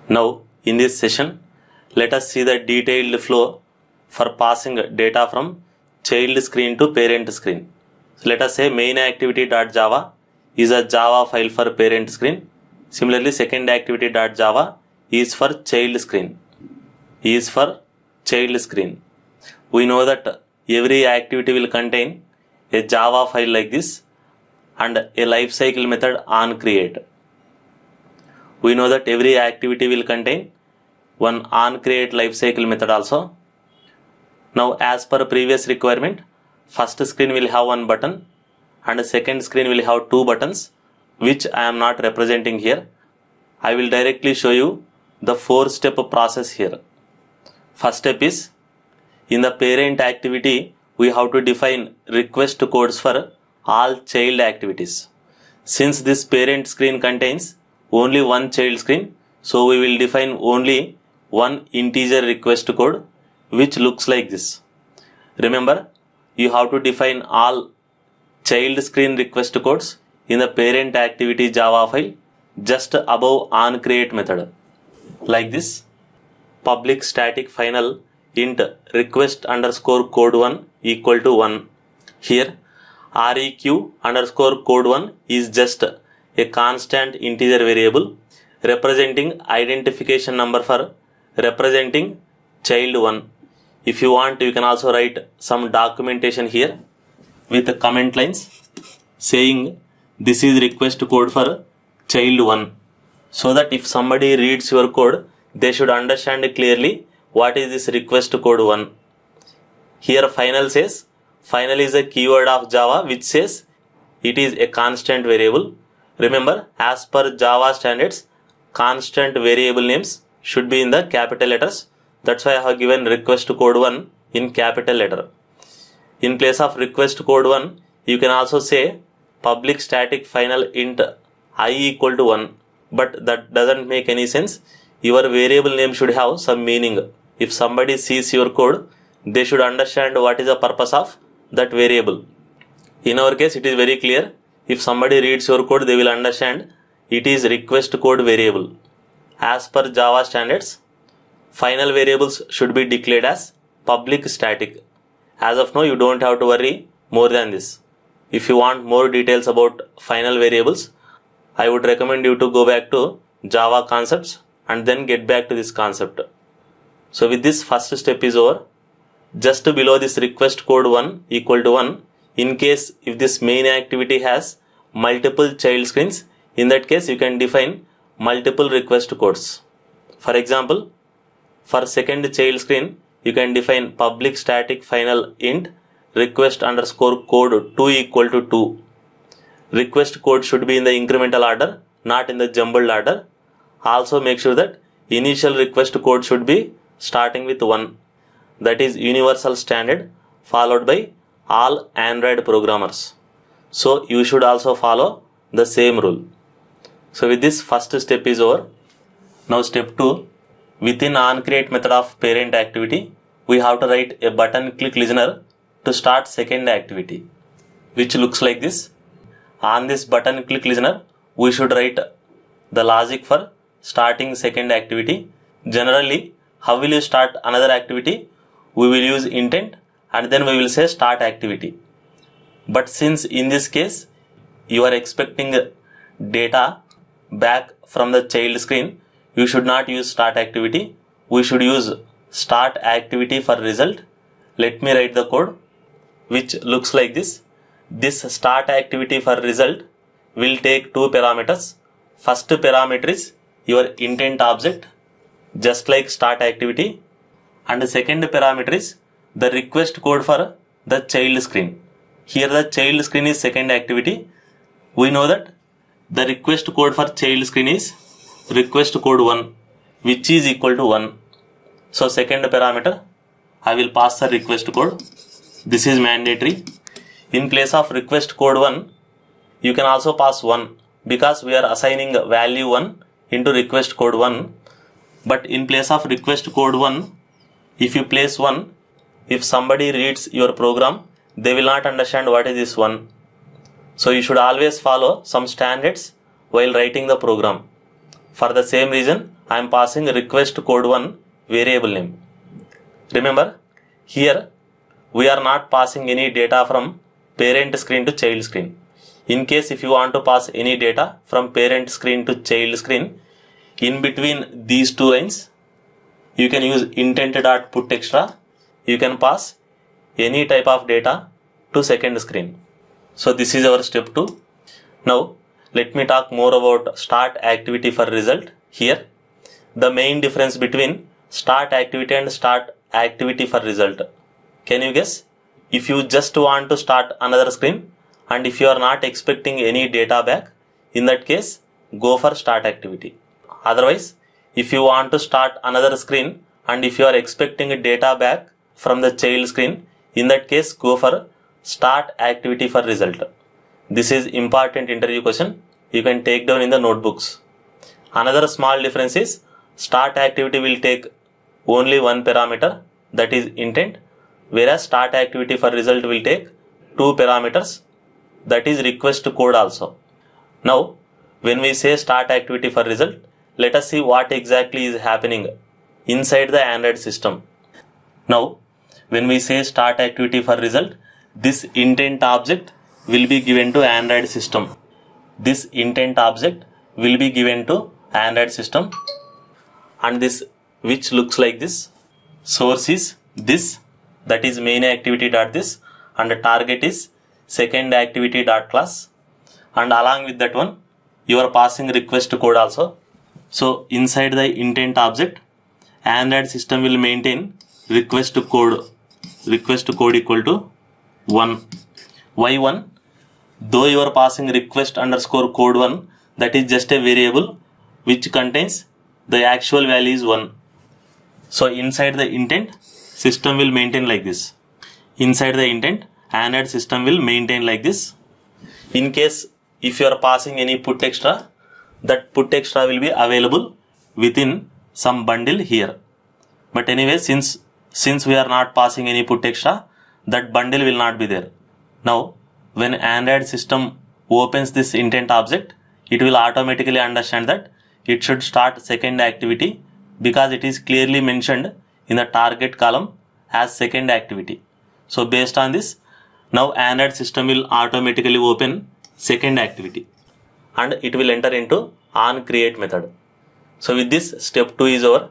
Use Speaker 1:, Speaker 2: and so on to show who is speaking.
Speaker 1: Now, in this session, let us see the detailed flow for passing data from child screen to parent screen. So let us say main activity.java is a Java file for parent screen. Similarly, second activity.java is for child screen. We know that every activity will contain a Java file like this and a lifecycle method onCreate. We know that every activity will contain one onCreate lifecycle method also. Now, as per previous requirement, first screen will have one button and second screen will have two buttons, which I am not representing here. I will directly show you the 4-step process here. First step is, in the parent activity, we have to define request codes for all child activities. Since this parent screen contains only one child screen, so we will define only one integer request code, which looks like this. Remember, you have to define all child screen request codes in the parent activity Java file just above onCreate method. Like this, public static final int request underscore code1 equal to 1. Here, req underscore code1 is just a constant integer variable representing identification number for representing child 1. If you want, you can also write some documentation here with the comment lines saying this is request code for child 1, so that if somebody reads your code, they should understand clearly what is this request code 1. Here final says, final is a keyword of Java which says it is a constant variable. Remember, as per Java standards, constant variable names should be in the capital letters. That's why I have given request code 1 in capital letter. In place of request code 1, you can also say public static final int I equal to 1. But that doesn't make any sense. Your variable name should have some meaning. If somebody sees your code, they should understand what is the purpose of that variable. In our case, it is very clear. If somebody reads your code, they will understand it is request code variable. As per Java standards, final variables should be declared as public static. As of now, you don't have to worry more than this. If you want more details about final variables, I would recommend you to go back to Java concepts and then get back to this concept. So with this, first step is over. Just below this request code 1 equal to 1, in case if this main activity has multiple child screens, in that case you can define multiple request codes. For example, for second child screen, you can define public static final int request underscore code 2 equal to 2. Request code should be in the incremental order, not in the jumbled order. Also make sure that initial request code should be starting with 1. That is universal standard followed by all Android programmers. So you should also follow the same rule. So with this, first step is over. Now step 2, within onCreate method of parent activity, we have to write a button click listener to start second activity, which looks like this. On this button click listener, we should write the logic for starting second activity. Generally, how will you start another activity? We will use intent and then we will say start activity. But since in this case, you are expecting data back from the child screen, you should not use start activity. We should use start activity for result. Let me write the code, which looks like this. This start activity for result will take two parameters. First parameter is your intent object, just like start activity. And the second parameter is the request code for the child screen. Here the child screen is second activity. We know that the request code for child screen is request code 1, which is equal to 1. So second parameter, I will pass the request code. This is mandatory. In place of request code 1, you can also pass 1 because we are assigning value 1 into request code 1. But in place of request code 1, if you place 1, if somebody reads your program, they will not understand what is this 1. So you should always follow some standards while writing the program. For the same reason, I am passing request code 1 variable name. Remember, here we are not passing any data from parent screen to child screen. In case if you want to pass any data from parent screen to child screen, in between these two lines, you can use intent.putExtra. You can pass any type of data to second screen. So this is our step 2. Now let me talk more about start activity for result. Here, the main difference between start activity and start activity for result. Can you guess? If you just want to start another screen and if you are not expecting any data back, in that case, go for start activity. Otherwise, if you want to start another screen and if you are expecting data back from the child screen, in that case, go for start activity for result. This is important interview question. You can take down in the notebooks. Another small difference is start activity will take only one parameter, that is intent, whereas start activity for result will take two parameters, that is request code also. Now, when we say start activity for result, let us see what exactly is happening inside the Android system. Now, when we say start activity for result, this intent object will be given to Android system. This intent object will be given to Android system, and this which looks like this. Source is this, that is main activity dot this, and the target is second activity dot class, and along with that one you are passing request code also. So inside the intent object, Android system will maintain request code equal to 1. Why 1? Though you are passing request underscore code 1, that is just a variable which contains the actual value is 1. So inside the intent, system will maintain like this. Inside the intent, Android system will maintain like this. In case if you are passing any put extra, that put extra will be available within some bundle here. But anyway, since we are not passing any put extra, that bundle will not be there. Now, when Android system opens this intent object, it will automatically understand that it should start second activity because it is clearly mentioned in the target column as second activity. So based on this, now Android system will automatically open second activity and it will enter into onCreate method. So with this, step 2 is over.